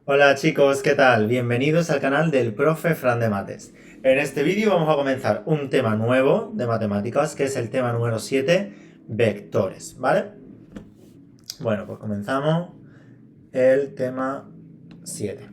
Hola chicos, ¿qué tal? Bienvenidos al canal del profe Fran de Mates. En este vídeo vamos a comenzar un tema nuevo de matemáticas, que es el tema número 7, vectores, ¿vale? Bueno, pues comenzamos el tema 7.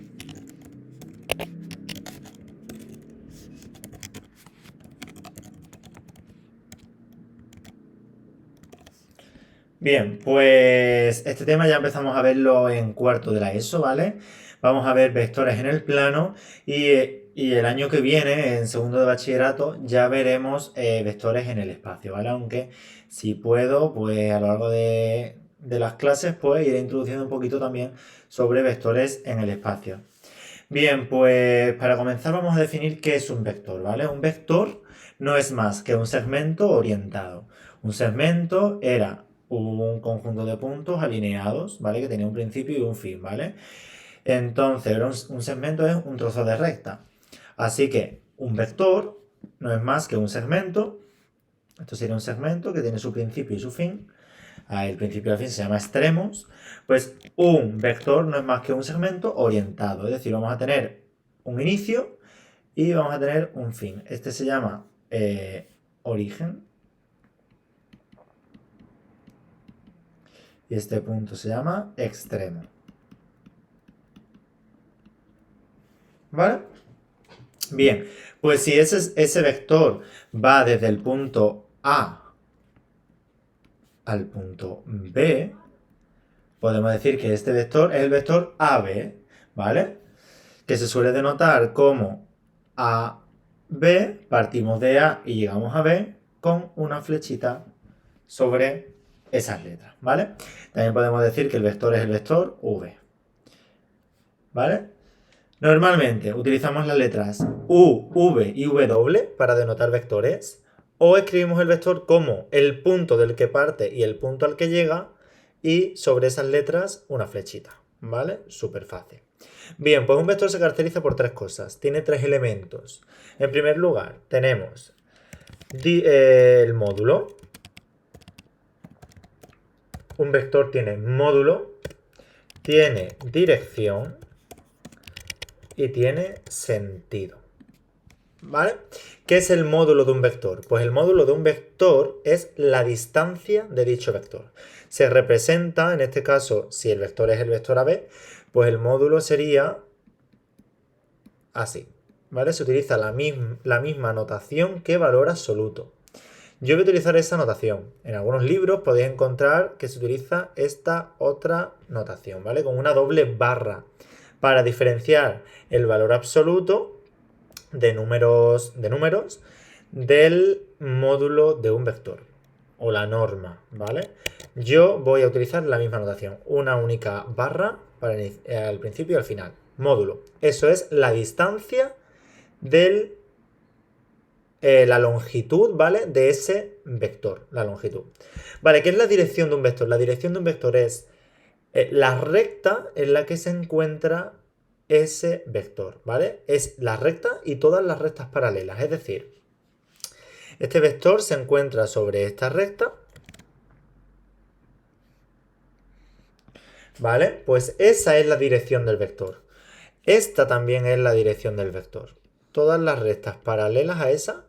Bien, pues este tema ya empezamos a verlo en cuarto de la ESO, ¿vale? Vamos a ver vectores en el plano y el año que viene, en segundo de bachillerato, ya veremos vectores en el espacio, ¿vale? Aunque si puedo, pues a lo largo de las clases, pues iré introduciendo un poquito también sobre vectores en el espacio. Bien, pues para comenzar vamos a definir qué es un vector, ¿vale? Un vector no es más que un segmento orientado. Un segmento era un conjunto de puntos alineados, ¿vale? Que tenía un principio y un fin, ¿vale? Entonces, un segmento es un trozo de recta. Así que un vector no es más que un segmento. Esto sería un segmento que tiene su principio y su fin. El principio y el fin se llama extremos. Pues un vector no es más que un segmento orientado. Es decir, vamos a tener un inicio y vamos a tener un fin. Este se llama origen. Y este punto se llama extremo. ¿Vale? Bien, pues si ese vector va desde el punto A al punto B, podemos decir que este vector es el vector AB, ¿vale? Que se suele denotar como AB, partimos de A y llegamos a B con una flechita sobre esas letras, ¿vale? También podemos decir que el vector es el vector V, ¿vale? Normalmente utilizamos las letras U, V y W para denotar vectores, o escribimos el vector como el punto del que parte y el punto al que llega, y sobre esas letras una flechita, ¿vale? Súper fácil. Bien, pues un vector se caracteriza por tres cosas. Tiene tres elementos. En primer lugar, tenemos el módulo. Un vector tiene módulo, tiene dirección y tiene sentido. ¿Vale? ¿Qué es el módulo de un vector? Pues el módulo de un vector es la distancia de dicho vector. Se representa, en este caso, si el vector es el vector AB, pues el módulo sería así. ¿Vale? Se utiliza la misma notación que valor absoluto. Yo voy a utilizar esa notación. En algunos libros podéis encontrar que se utiliza esta otra notación, ¿vale? Con una doble barra para diferenciar el valor absoluto de números del módulo de un vector o la norma, ¿vale? Yo voy a utilizar la misma notación, una única barra para al principio y al final. Módulo. Eso es la distancia del la longitud, ¿vale? De ese vector, la longitud. Vale, ¿qué es la dirección de un vector? La dirección de un vector es la recta en la que se encuentra ese vector, ¿vale? Es la recta y todas las rectas paralelas, es decir, este vector se encuentra sobre esta recta, ¿vale? Pues esa es la dirección del vector. Esta también es la dirección del vector. Todas las rectas paralelas a esa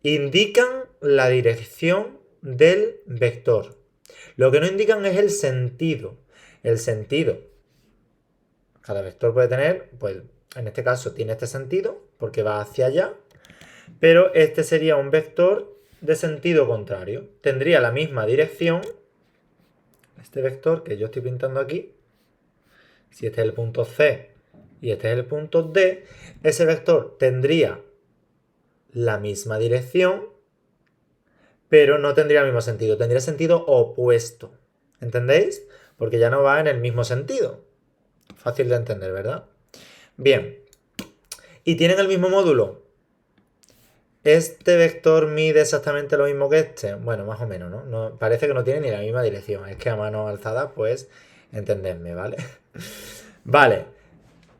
indican la dirección del vector. Lo que no indican es el sentido. El sentido. Cada vector puede tener, pues en este caso tiene este sentido porque va hacia allá, pero este sería un vector de sentido contrario. Tendría la misma dirección. Este vector que yo estoy pintando aquí, si este es el punto C y este es el punto D, ese vector tendría la misma dirección, pero no tendría el mismo sentido, tendría sentido opuesto. ¿Entendéis? Porque ya no va en el mismo sentido. Fácil de entender, ¿verdad? Bien. ¿Y tienen el mismo módulo? ¿Este vector mide exactamente lo mismo que este? Bueno, más o menos, ¿no? Parece que no tiene ni la misma dirección. Es que a mano alzada, pues, entendedme, ¿vale? Vale.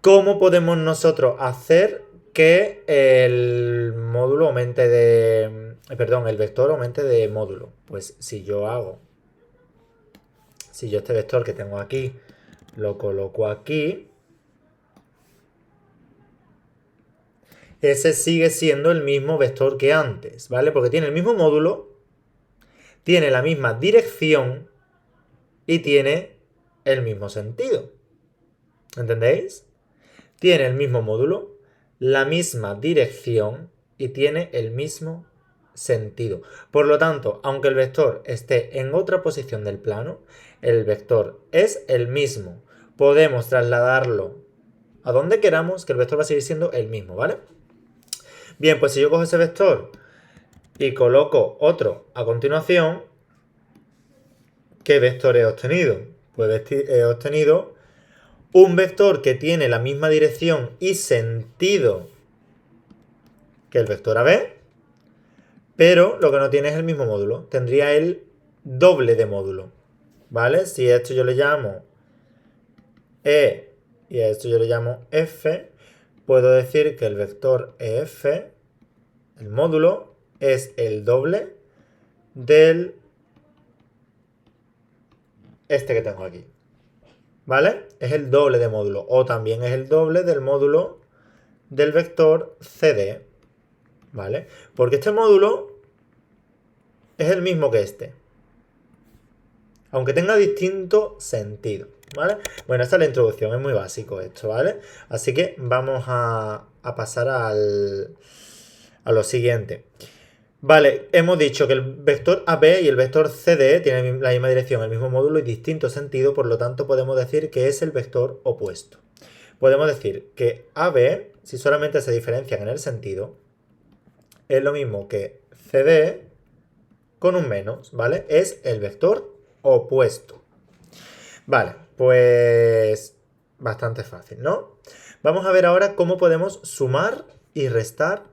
¿Cómo podemos nosotros hacer que el módulo aumente de... Perdón, el vector aumente de módulo? Pues si yo este vector que tengo aquí lo coloco aquí. Ese sigue siendo el mismo vector que antes, ¿vale? Porque tiene el mismo módulo, tiene la misma dirección y tiene el mismo sentido. ¿Entendéis? Tiene el mismo módulo, la misma dirección y tiene el mismo sentido. Por lo tanto, aunque el vector esté en otra posición del plano, el vector es el mismo. Podemos trasladarlo a donde queramos, que el vector va a seguir siendo el mismo, ¿vale? Bien, pues si yo cojo ese vector y coloco otro a continuación, ¿qué vector he obtenido? Pues he obtenido un vector que tiene la misma dirección y sentido que el vector AB, pero lo que no tiene es el mismo módulo. Tendría el doble de módulo, ¿vale? Si a esto yo le llamo E y a esto yo le llamo F, puedo decir que el vector EF, el módulo, es el doble del este que tengo aquí, ¿vale? Es el doble de módulo, o también es el doble del módulo del vector CD, ¿vale? Porque este módulo es el mismo que este, aunque tenga distinto sentido, ¿vale? Bueno, esta es la introducción, es muy básico esto, ¿vale? Así que vamos a pasar a lo siguiente. Vale, hemos dicho que el vector AB y el vector CD tienen la misma dirección, el mismo módulo y distinto sentido, por lo tanto podemos decir que es el vector opuesto. Podemos decir que AB, si solamente se diferencian en el sentido, es lo mismo que CD con un menos, ¿vale? Es el vector opuesto. Vale, pues bastante fácil, ¿no? Vamos a ver ahora cómo podemos sumar y restar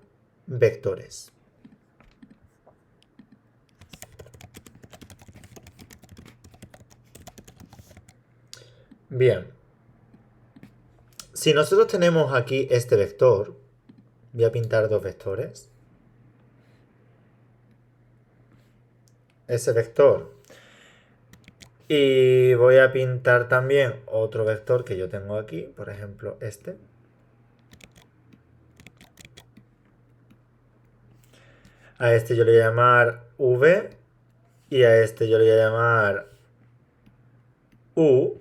vectores. Bien. Si nosotros tenemos aquí este vector, voy a pintar dos vectores. Ese vector. Y voy a pintar también otro vector que yo tengo aquí, por ejemplo este. A este yo le voy a llamar V y a este yo le voy a llamar U.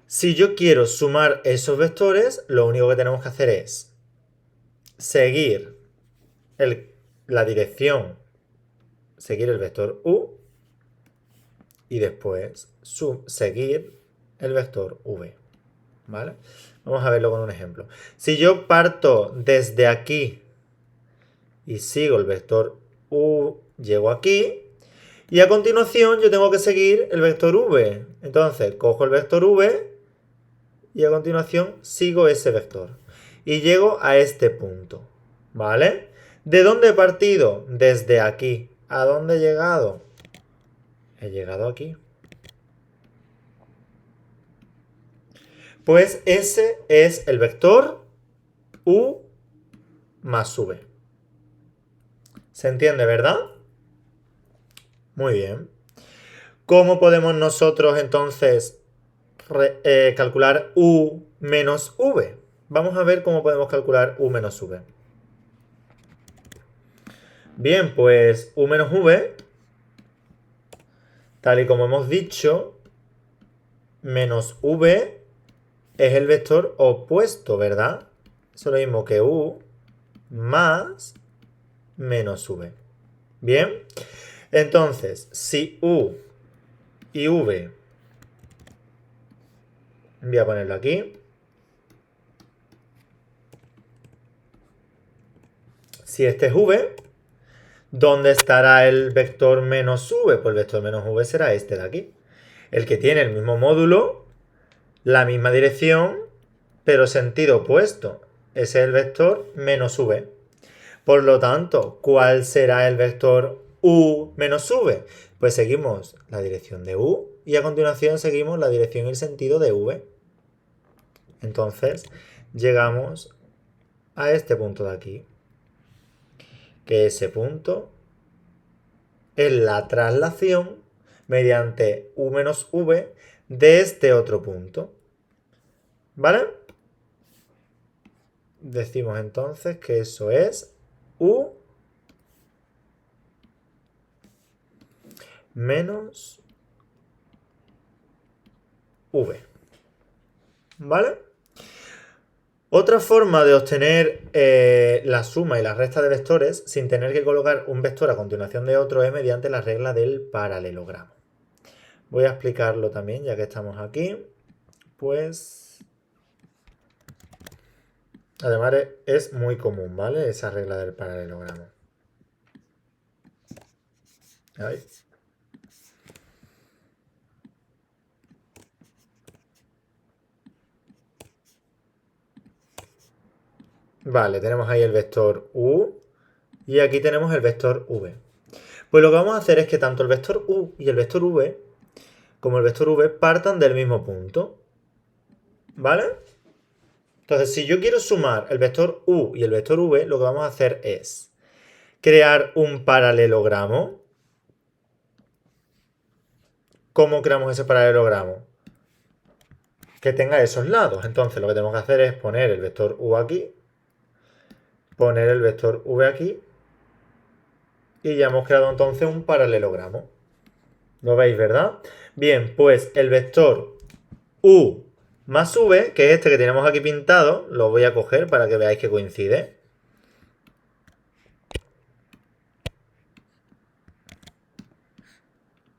Si yo quiero sumar esos vectores, lo único que tenemos que hacer es seguir la dirección, seguir el vector U y después seguir el vector V. ¿Vale? Vamos a verlo con un ejemplo. Si yo parto desde aquí y sigo el vector U, llego aquí y a continuación yo tengo que seguir el vector V. Entonces cojo el vector V y a continuación sigo ese vector y llego a este punto, ¿vale? ¿De dónde he partido? Desde aquí. ¿A dónde he llegado? He llegado aquí. Pues ese es el vector U más V. ¿Se entiende, verdad? Muy bien. ¿Cómo podemos nosotros entonces calcular U menos V? Vamos a ver cómo podemos calcular U menos V. Bien, pues U menos V, tal y como hemos dicho, menos V es el vector opuesto, ¿verdad? Eso es lo mismo que U más menos V. Bien, entonces, si U y V, voy a ponerlo aquí. Si este es V, ¿dónde estará el vector menos V? Pues el vector menos V será este de aquí. El que tiene el mismo módulo, la misma dirección, pero sentido opuesto. Ese es el vector menos V. Por lo tanto, ¿cuál será el vector U menos V? Pues seguimos la dirección de U y a continuación seguimos la dirección y el sentido de V. Entonces, llegamos a este punto de aquí. Que ese punto es la traslación mediante U menos V de este otro punto. ¿Vale? Decimos entonces que eso es U menos V. ¿Vale? Otra forma de obtener la suma y la resta de vectores sin tener que colocar un vector a continuación de otro es mediante la regla del paralelogramo. Voy a explicarlo también ya que estamos aquí. Pues además es muy común, ¿vale? Esa regla del paralelogramo. Ahí. Vale, tenemos ahí el vector U y aquí tenemos el vector V. Pues lo que vamos a hacer es que tanto el vector U y el vector V como el vector V partan del mismo punto. ¿Vale? Entonces, si yo quiero sumar el vector U y el vector V, lo que vamos a hacer es crear un paralelogramo. ¿Cómo creamos ese paralelogramo? Que tenga esos lados. Entonces, lo que tenemos que hacer es poner el vector U aquí, poner el vector V aquí, y ya hemos creado entonces un paralelogramo. ¿Lo veis, verdad? Bien, pues el vector U más V, que es este que tenemos aquí pintado, lo voy a coger para que veáis que coincide.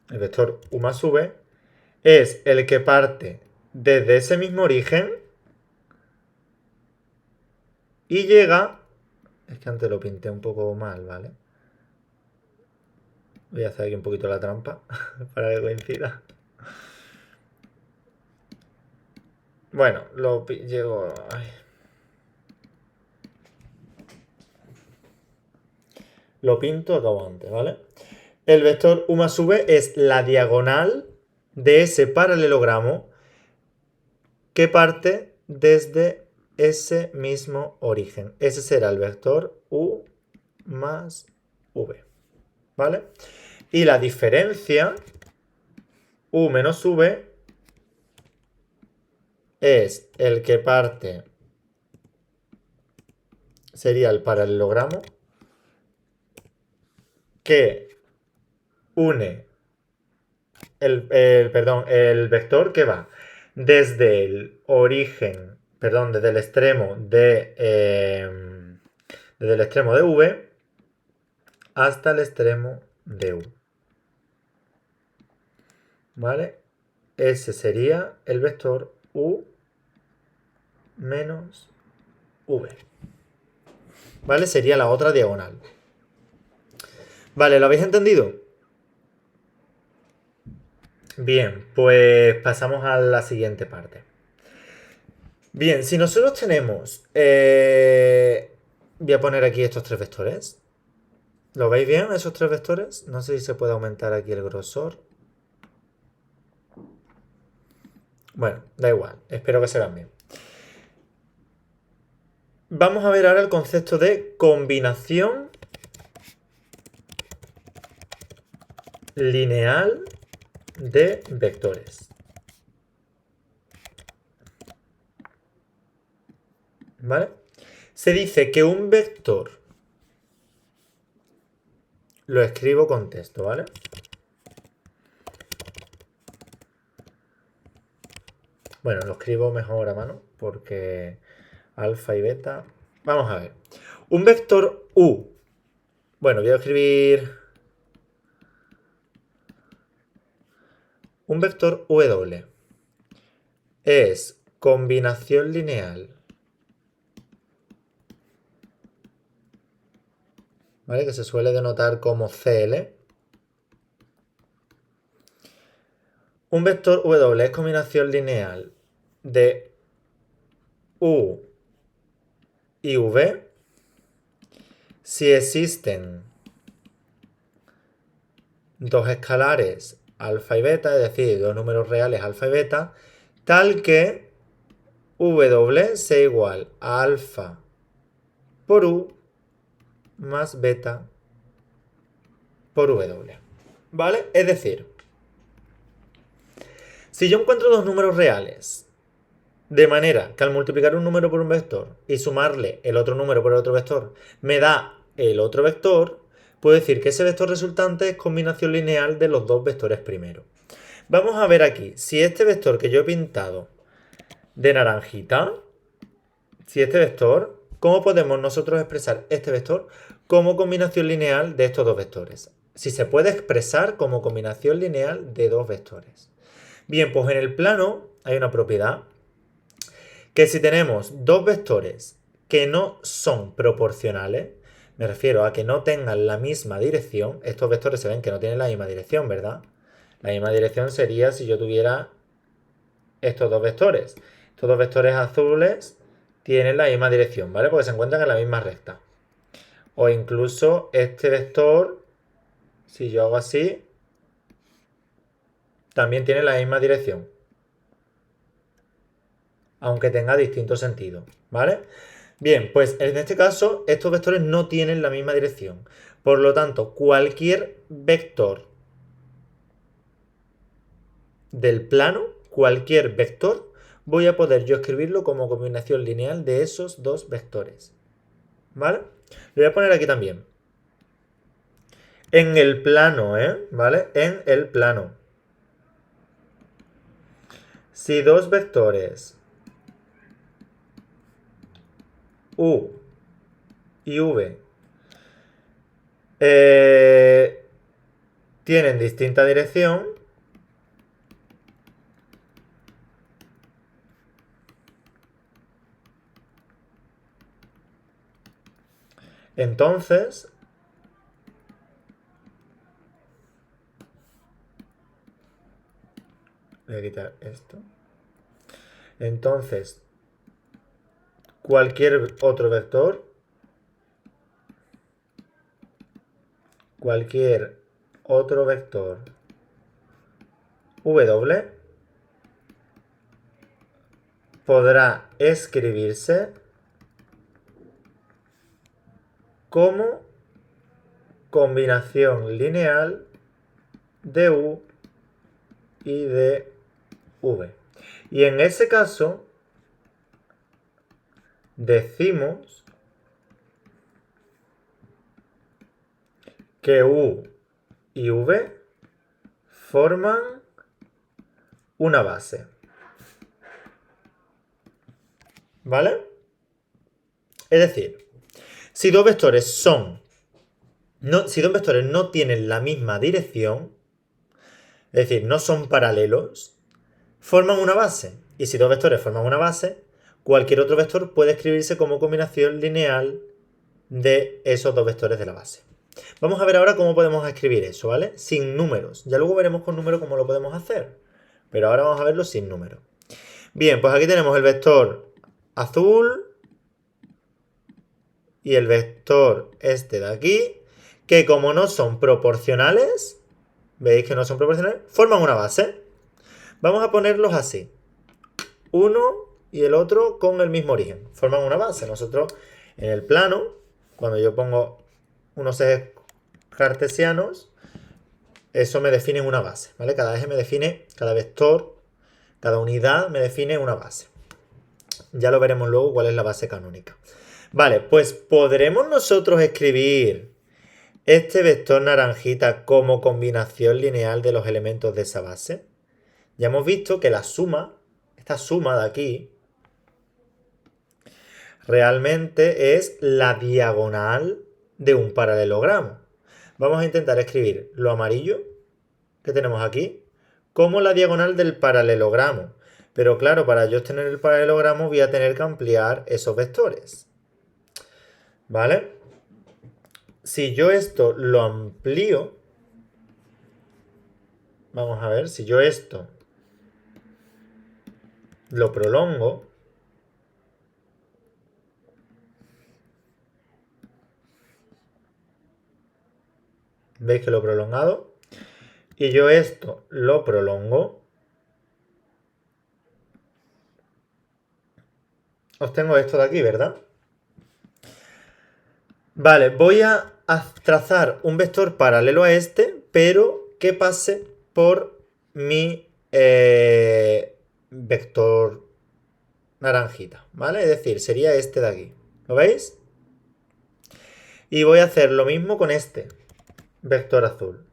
El vector U más V es el que parte desde ese mismo origen y llega... Es que antes lo pinté un poco mal, ¿vale? Voy a hacer aquí un poquito la trampa para que coincida. Bueno, lo llego... Ay. Lo pinto acabo antes, ¿vale? El vector U más V es la diagonal de ese paralelogramo que parte desde ese mismo origen. Ese será el vector U más V. ¿Vale? Y la diferencia U menos V es el que parte, sería el paralelogramo que une el vector que va desde el origen, perdón, desde el extremo desde el extremo de V hasta el extremo de U. ¿Vale? Ese sería el vector U menos V. ¿Vale? Sería la otra diagonal. ¿Vale? ¿Lo habéis entendido? Bien, pues pasamos a la siguiente parte. Bien, si nosotros tenemos... voy a poner aquí estos tres vectores. ¿Lo veis bien, esos tres vectores? No sé si se puede aumentar aquí el grosor. Bueno, da igual, espero que se vean bien. Vamos a ver ahora el concepto de combinación lineal de vectores. ¿Vale? Se dice que un vector lo escribo con texto, ¿vale? Bueno, lo escribo mejor a mano porque alfa y beta. Vamos a ver. Un vector U. Bueno, voy a escribir un vector W. Es combinación lineal. ¿Vale? Que se suele denotar como CL. Un vector W es combinación lineal de U y V si existen dos escalares alfa y beta, es decir, dos números reales alfa y beta, tal que W sea igual a alfa por U más beta por W. ¿Vale? Es decir, Si yo encuentro dos números reales, de manera que al multiplicar un número por un vector y sumarle el otro número por el otro vector me da el otro vector, puedo decir que ese vector resultante es combinación lineal de los dos vectores primeros. Vamos a ver aquí, si este vector que yo he pintado de naranjita, si este vector, ¿cómo podemos nosotros expresar este vector como combinación lineal de estos dos vectores? Si se puede expresar como combinación lineal de dos vectores. Bien, pues en el plano hay una propiedad que si tenemos dos vectores que no son proporcionales, me refiero a que no tengan la misma dirección, estos vectores se ven que no tienen la misma dirección, ¿verdad? La misma dirección sería si yo tuviera estos dos vectores. Estos dos vectores azules tienen la misma dirección, ¿vale? Porque se encuentran en la misma recta. O incluso este vector, si yo hago así, también tiene la misma dirección, aunque tenga distinto sentido, ¿vale? Bien, pues en este caso estos vectores no tienen la misma dirección. Por lo tanto, cualquier vector del plano, cualquier vector, voy a poder yo escribirlo como combinación lineal de esos dos vectores. ¿Vale? Lo voy a poner aquí también. En el plano, ¿vale? En el plano. Si dos vectores U y V tienen distinta dirección, entonces voy a quitar esto. Entonces, cualquier otro vector, W podrá escribirse como combinación lineal de U y de V. Y en ese caso decimos que U y V forman una base. ¿Vale? Es decir, si dos vectores si dos vectores no tienen la misma dirección, es decir, no son paralelos, forman una base. Y si dos vectores forman una base, cualquier otro vector puede escribirse como combinación lineal de esos dos vectores de la base. Vamos a ver ahora cómo podemos escribir eso, ¿vale? Sin números. Ya luego veremos con números cómo lo podemos hacer. Pero ahora vamos a verlo sin números. Bien, pues aquí tenemos el vector azul y el vector este de aquí, que como no son proporcionales, veis que no son proporcionales, forman una base. Vamos a ponerlos así. Uno y el otro con el mismo origen. Forman una base. Nosotros en el plano, cuando yo pongo unos ejes cartesianos, eso me define una base, ¿vale? Cada eje me define, cada vector, cada unidad me define una base. Ya lo veremos luego cuál es la base canónica. Vale, pues podremos nosotros escribir este vector naranjita como combinación lineal de los elementos de esa base. Ya hemos visto que la suma, esta suma de aquí, realmente es la diagonal de un paralelogramo. Vamos a intentar escribir lo amarillo que tenemos aquí como la diagonal del paralelogramo. Pero claro, para yo obtener el paralelogramo voy a tener que ampliar esos vectores. ¿Vale? Si yo esto lo amplío, vamos a ver, si yo esto lo prolongo, ¿veis que lo he prolongado? Y yo esto lo prolongo, obtengo esto de aquí, ¿verdad? Vale, voy a trazar un vector paralelo a este, pero que pase por mi vector naranjita, ¿vale? Es decir, sería este de aquí. ¿Lo veis? Y voy a hacer lo mismo con este vector azul.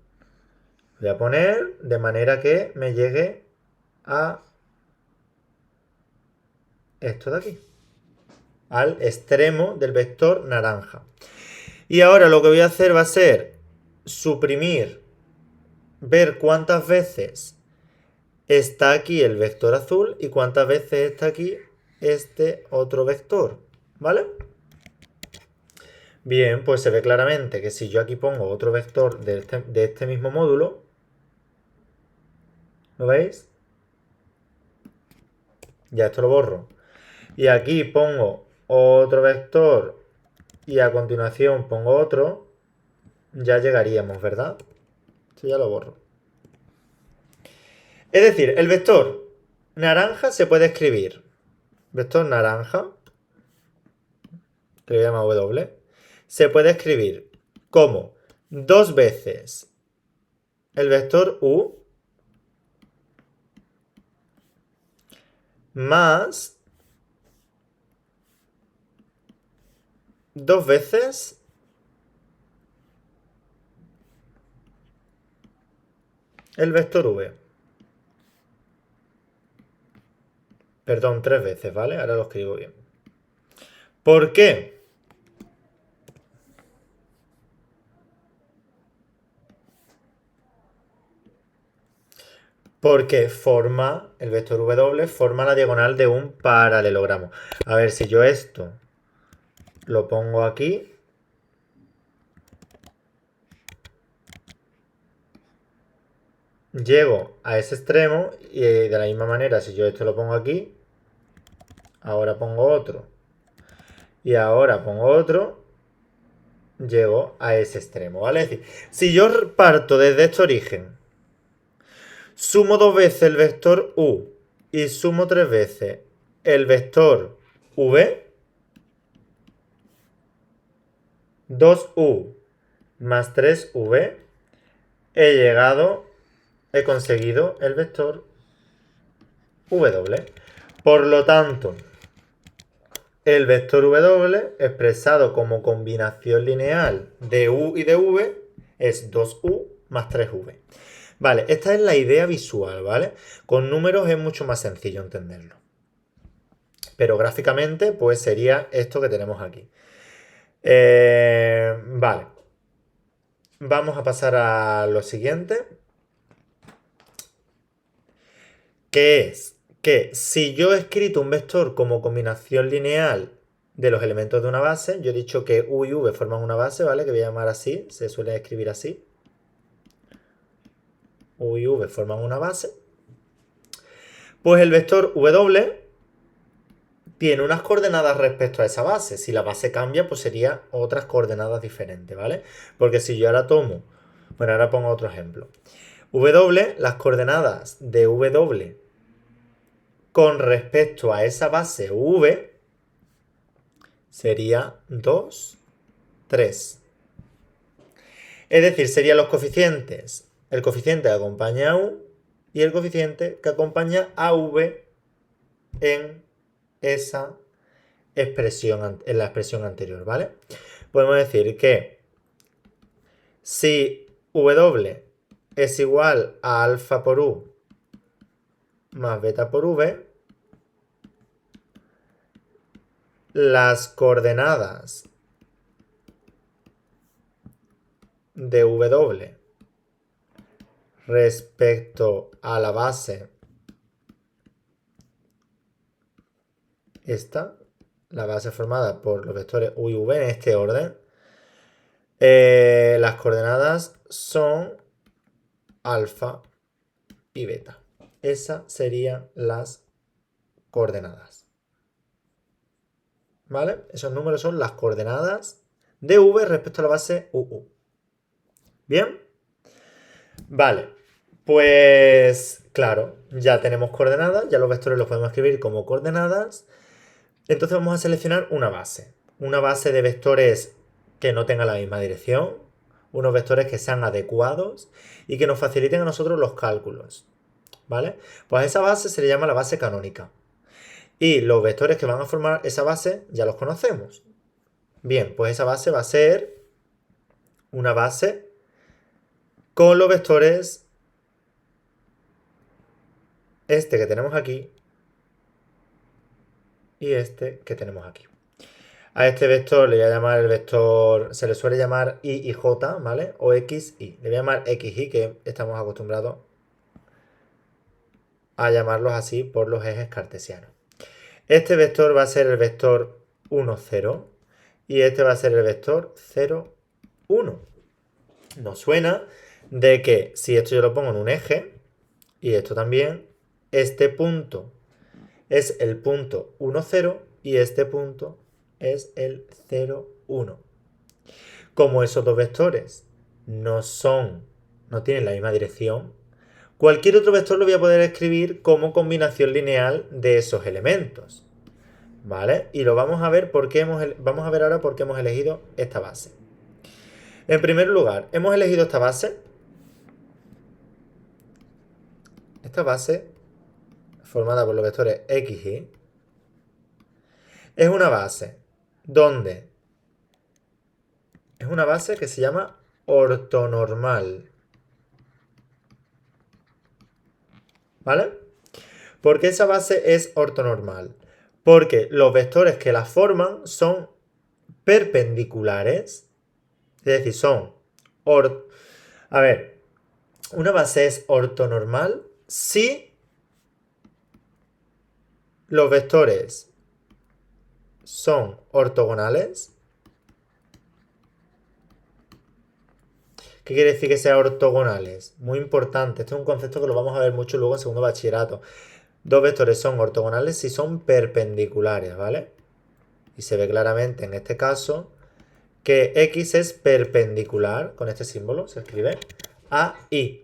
Voy a poner de manera que me llegue a esto de aquí, al extremo del vector naranja. Y ahora lo que voy a hacer va a ser suprimir, ver cuántas veces está aquí el vector azul y cuántas veces está aquí este otro vector, ¿vale? Bien, pues se ve claramente que si yo aquí pongo otro vector de este mismo módulo, ¿lo veis? Ya esto lo borro. Y aquí pongo otro vector y a continuación pongo otro, ya llegaríamos, ¿verdad? Esto ya lo borro. Es decir, el vector naranja se puede escribir. Vector naranja, que le llama W, se puede escribir como 2 veces el vector U más 2 veces el vector V. Perdón, 3 veces, ¿vale? Ahora lo escribo bien. ¿Por qué? Porque forma, el vector W forma la diagonal de un paralelogramo. A ver, si yo esto lo pongo aquí, llego a ese extremo y de la misma manera, si yo esto lo pongo aquí, ahora pongo otro y ahora pongo otro, llego a ese extremo, ¿vale? Es decir, si yo parto desde este origen, sumo 2 veces el vector U y sumo 3 veces el vector V, 2U más 3V, he conseguido el vector W. Por lo tanto, el vector W expresado como combinación lineal de U y de V es 2U más 3V. Vale, esta es la idea visual, ¿vale? Con números es mucho más sencillo entenderlo. Pero gráficamente, pues sería esto que tenemos aquí. Vale. Vamos a pasar a lo siguiente. Que es que si yo he escrito un vector como combinación lineal de los elementos de una base, yo he dicho que U y V forman una base, ¿vale? Que voy a llamar así, se suele escribir así. U y V forman una base. Pues el vector W tiene unas coordenadas respecto a esa base. Si la base cambia, pues sería otras coordenadas diferentes, ¿vale? Porque si yo ahora tomo, bueno, ahora pongo otro ejemplo. W, las coordenadas de W con respecto a esa base V sería 2, 3. Es decir, serían los coeficientes. El coeficiente que acompaña a U y el coeficiente que acompaña a V en esa expresión, en la expresión anterior, ¿vale? Podemos decir que si W es igual a alfa por U más beta por V, las coordenadas de W respecto a la base, esta, la base formada por los vectores U y V en este orden, las coordenadas son alfa y beta. Esas serían las coordenadas. ¿Vale? Esos números son las coordenadas de V respecto a la base UU. ¿Bien? Vale. Pues claro, ya tenemos coordenadas, ya los vectores los podemos escribir como coordenadas. Entonces vamos a seleccionar una base. Una base de vectores que no tenga la misma dirección. Unos vectores que sean adecuados y que nos faciliten a nosotros los cálculos. ¿vale? Pues a esa base se le llama la base canónica. Y los vectores que van a formar esa base ya los conocemos. Bien, pues esa base va a ser una base con los vectores este que tenemos aquí y este que tenemos aquí. A este vector le voy a llamar el vector, se le suele llamar I y J, ¿vale? O X, Y. Le voy a llamar X, Y, que estamos acostumbrados a llamarlos así por los ejes cartesianos. Este vector va a ser el vector 1, 0 y este va a ser el vector 0, 1. Nos suena de que si esto yo lo pongo en un eje y esto también, este punto es el punto 1, 0 y este punto es el 0, 1. Como esos dos vectores no tienen la misma dirección, cualquier otro vector lo voy a poder escribir como combinación lineal de esos elementos. ¿Vale? Y lo vamos a ver vamos a ver ahora por qué hemos elegido esta base. En primer lugar, hemos elegido esta base. Esta base, formada por los vectores X, Y, es una base donde es una base que se llama ortonormal. ¿Vale? ¿Por qué esa base es ortonormal? Porque los vectores que la forman son perpendiculares. Es decir, a ver, una base es ortonormal si los vectores son ortogonales. ¿Qué quiere decir que sean ortogonales? Muy importante, este es un concepto que lo vamos a ver mucho luego en segundo bachillerato. Dos vectores son ortogonales si son perpendiculares, ¿vale? Y se ve claramente en este caso que X es perpendicular, con este símbolo se escribe, a Y,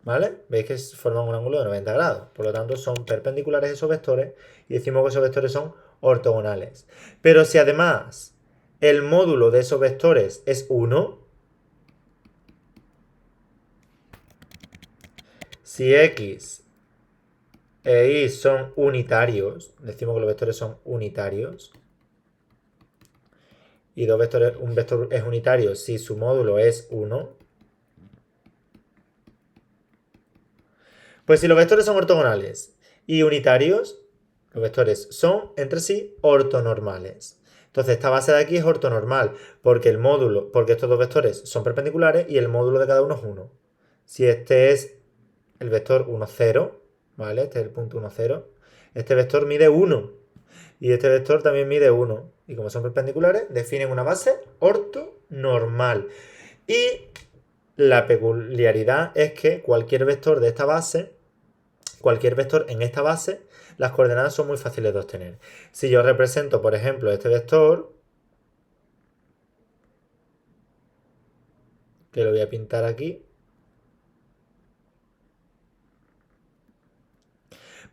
¿vale? Veis que forman un ángulo de 90 grados, por lo tanto son perpendiculares esos vectores y decimos que esos vectores son ortogonales. Pero si además el módulo de esos vectores es 1, si X e Y son unitarios, decimos que los vectores son unitarios, y un vector es unitario si su módulo es 1, pues si los vectores son ortogonales y unitarios, los vectores son entre sí ortonormales. Entonces esta base de aquí es ortonormal porque estos dos vectores son perpendiculares y el módulo de cada uno es 1. Si este es el vector 1, 0, ¿vale? Este es el punto 1, 0. Este vector mide 1 y este vector también mide 1. Y como son perpendiculares, definen una base ortonormal. Y la peculiaridad es que cualquier vector de esta base, cualquier vector en esta base, las coordenadas son muy fáciles de obtener. Si yo represento, por ejemplo, este vector, que lo voy a pintar aquí,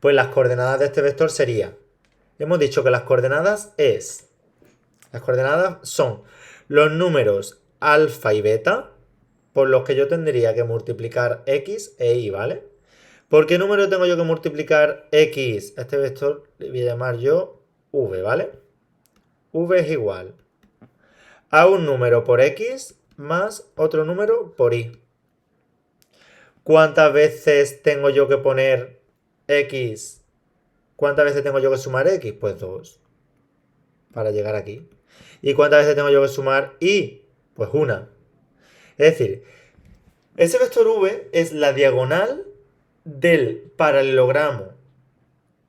pues las coordenadas de este vector serían, hemos dicho que las coordenadas son los números alfa y beta, por los que yo tendría que multiplicar x e y, ¿vale? ¿Por qué número tengo yo que multiplicar x? A este vector le voy a llamar yo v, ¿vale? V es igual a un número por x más otro número por y. ¿Cuántas veces tengo yo que poner x? ¿Cuántas veces tengo yo que sumar x? Pues 2. Para llegar aquí. ¿Y cuántas veces tengo yo que sumar y? Pues 1. Es decir, ese vector v es la diagonal del paralelogramo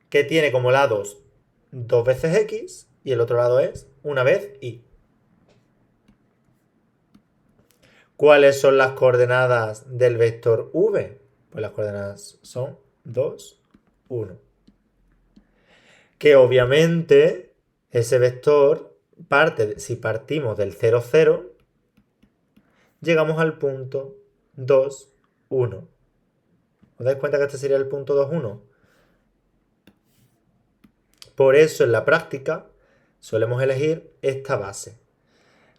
que tiene como lados 2 veces x y el otro lado es una vez y. ¿Cuáles son las coordenadas del vector v? Pues las coordenadas son 2, 1. Que obviamente ese vector si partimos del 0, 0, llegamos al punto 2, 1. ¿Os dais cuenta que este sería el punto 2, 1? Por eso en la práctica solemos elegir esta base.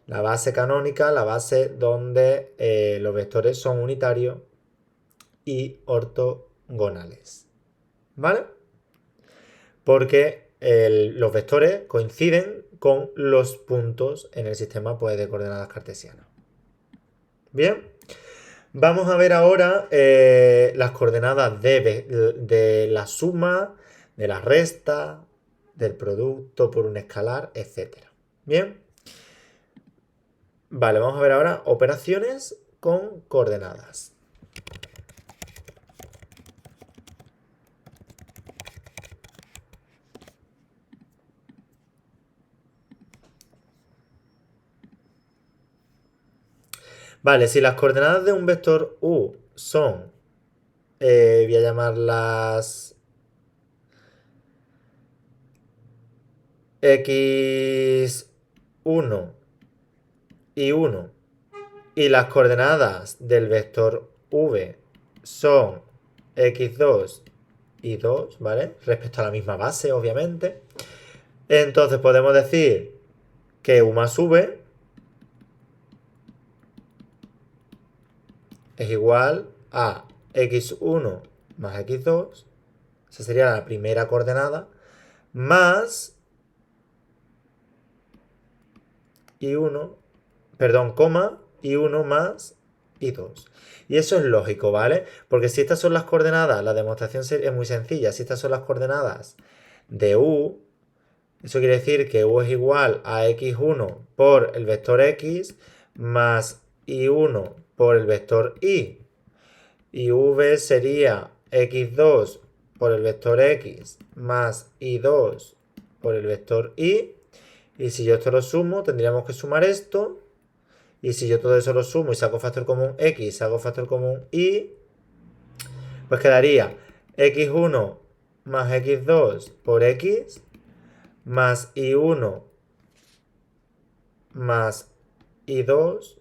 La base canónica, la base donde los vectores son unitarios y ortogonales. ¿Vale? Porque los vectores coinciden con los puntos en el sistema pues, de coordenadas cartesianas. Bien. Vamos a ver ahora las coordenadas de la suma, de la resta, del producto por un escalar, etc. Bien. Vale, vamos a ver ahora operaciones con coordenadas. Vale, si las coordenadas de un vector u son, voy a llamarlas x1 y 1, y las coordenadas del vector v son x2 y 2, ¿vale? Respecto a la misma base, obviamente. Entonces podemos decir que u más v es igual a x1 más x2, esa sería la primera coordenada, más y1, perdón, coma, y1 más y2. Y eso es lógico, ¿vale? Porque si estas son las coordenadas, la demostración es muy sencilla, si estas son las coordenadas de u, eso quiere decir que u es igual a x1 por el vector x más y1 por el vector y. Y v sería x2 por el vector x más y2 por el vector y. Y si yo esto lo sumo, tendríamos que sumar esto. Y si yo todo eso lo sumo y saco factor común x, saco factor común y, pues quedaría x1 más x2 por x más y1 más y2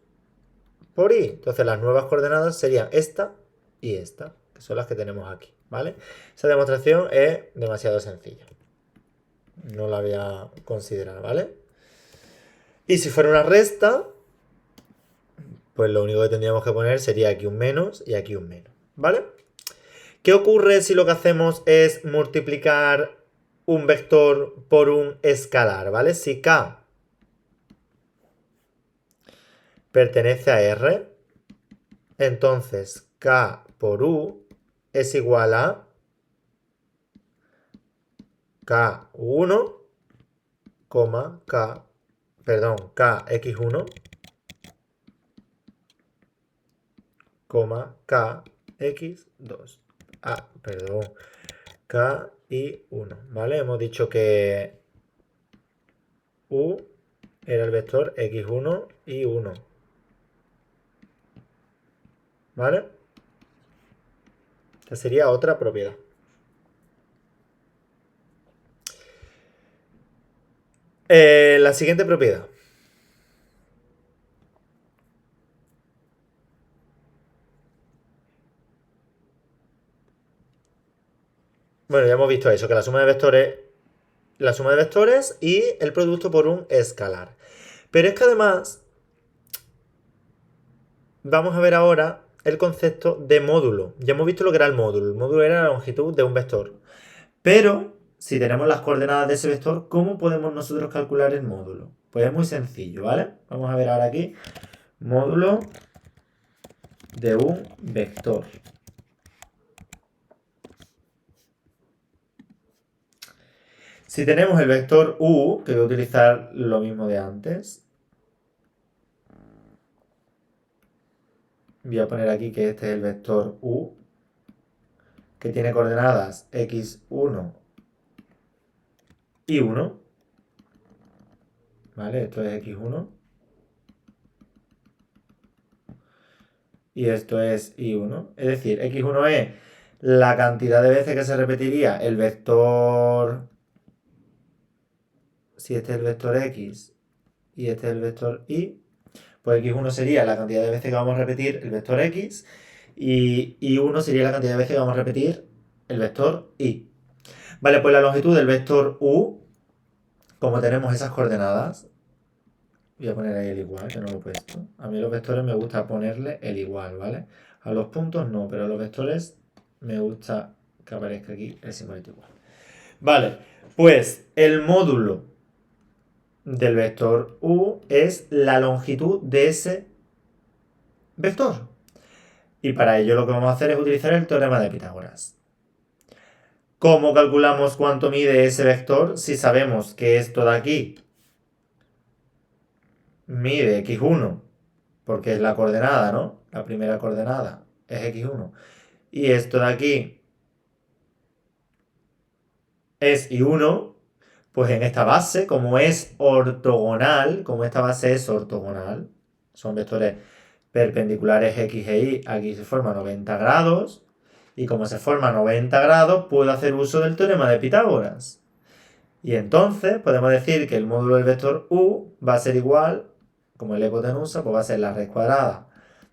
por y. Entonces las nuevas coordenadas serían esta y esta, que son las que tenemos aquí, ¿vale? Esa demostración es demasiado sencilla. No la voy a considerar, ¿vale? Y si fuera una resta, pues lo único que tendríamos que poner sería aquí un menos y aquí un menos, ¿vale? ¿Qué ocurre si lo que hacemos es multiplicar un vector por un escalar, ¿vale? Si k pertenece a R, entonces k por u es igual a k1, kx1, kx2. K y 1, ¿vale? Hemos dicho que u era el vector x1 y 1, ¿vale? Esta sería otra propiedad. La siguiente propiedad. Bueno, ya hemos visto eso, que la suma de vectores y el producto por un escalar. Pero es que además vamos a ver ahora el concepto de módulo. Ya hemos visto lo que era el módulo. El módulo era la longitud de un vector. Pero si tenemos las coordenadas de ese vector, ¿cómo podemos nosotros calcular el módulo? Pues es muy sencillo, ¿vale? Vamos a ver ahora aquí. Módulo de un vector. Si tenemos el vector u, que voy a utilizar lo mismo de antes. Voy a poner aquí que este es el vector u, que tiene coordenadas x1 y 1. ¿Vale? Esto es x1. Y esto es y1. Es decir, x1 es la cantidad de veces que se repetiría el vector. Si este es el vector x y este es el vector y, pues x1 sería la cantidad de veces que vamos a repetir el vector x y y1 sería la cantidad de veces que vamos a repetir el vector y. Vale, pues la longitud del vector u, como tenemos esas coordenadas, voy a poner ahí el igual, que no lo he puesto. A mí los vectores me gusta ponerle el igual, ¿vale? A los puntos no, pero a los vectores me gusta que aparezca aquí el simbolito igual. Vale, pues el módulo del vector u es la longitud de ese vector. Y para ello lo que vamos a hacer es utilizar el teorema de Pitágoras. ¿Cómo calculamos cuánto mide ese vector si sabemos que esto de aquí mide x1? Porque es la coordenada, ¿no? La primera coordenada es x1. Y esto de aquí es y1. Pues en esta base, como es ortogonal, son vectores perpendiculares x e y, aquí se forma 90 grados. Y como se forma 90 grados, puedo hacer uso del teorema de Pitágoras. Y entonces podemos decir que el módulo del vector u va a ser igual, como el hipotenusa, pues va a ser la raíz cuadrada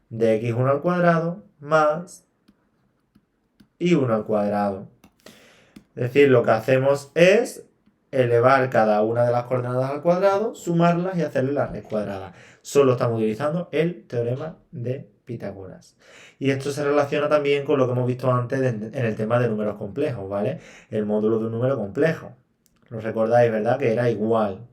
de x1 al cuadrado más y1 al cuadrado. Es decir, lo que hacemos es elevar cada una de las coordenadas al cuadrado, sumarlas y hacerle la raíz cuadrada. Solo estamos utilizando el teorema de Pitágoras. Y esto se relaciona también con lo que hemos visto antes en el tema de números complejos, ¿vale? El módulo de un número complejo. ¿Lo recordáis, verdad? Que era igual.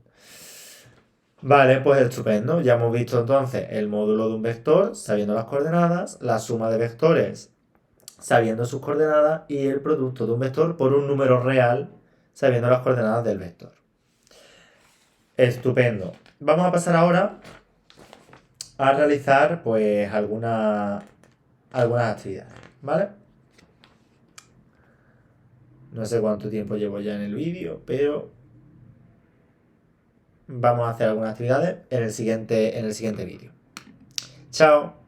Vale, pues estupendo. Ya hemos visto entonces el módulo de un vector sabiendo las coordenadas, la suma de vectores sabiendo sus coordenadas y el producto de un vector por un número real sabiendo las coordenadas del vector. Estupendo. Vamos a pasar ahora a realizar pues algunas actividades, ¿vale? No sé cuánto tiempo llevo ya en el vídeo, pero vamos a hacer algunas actividades en el siguiente vídeo. Chao.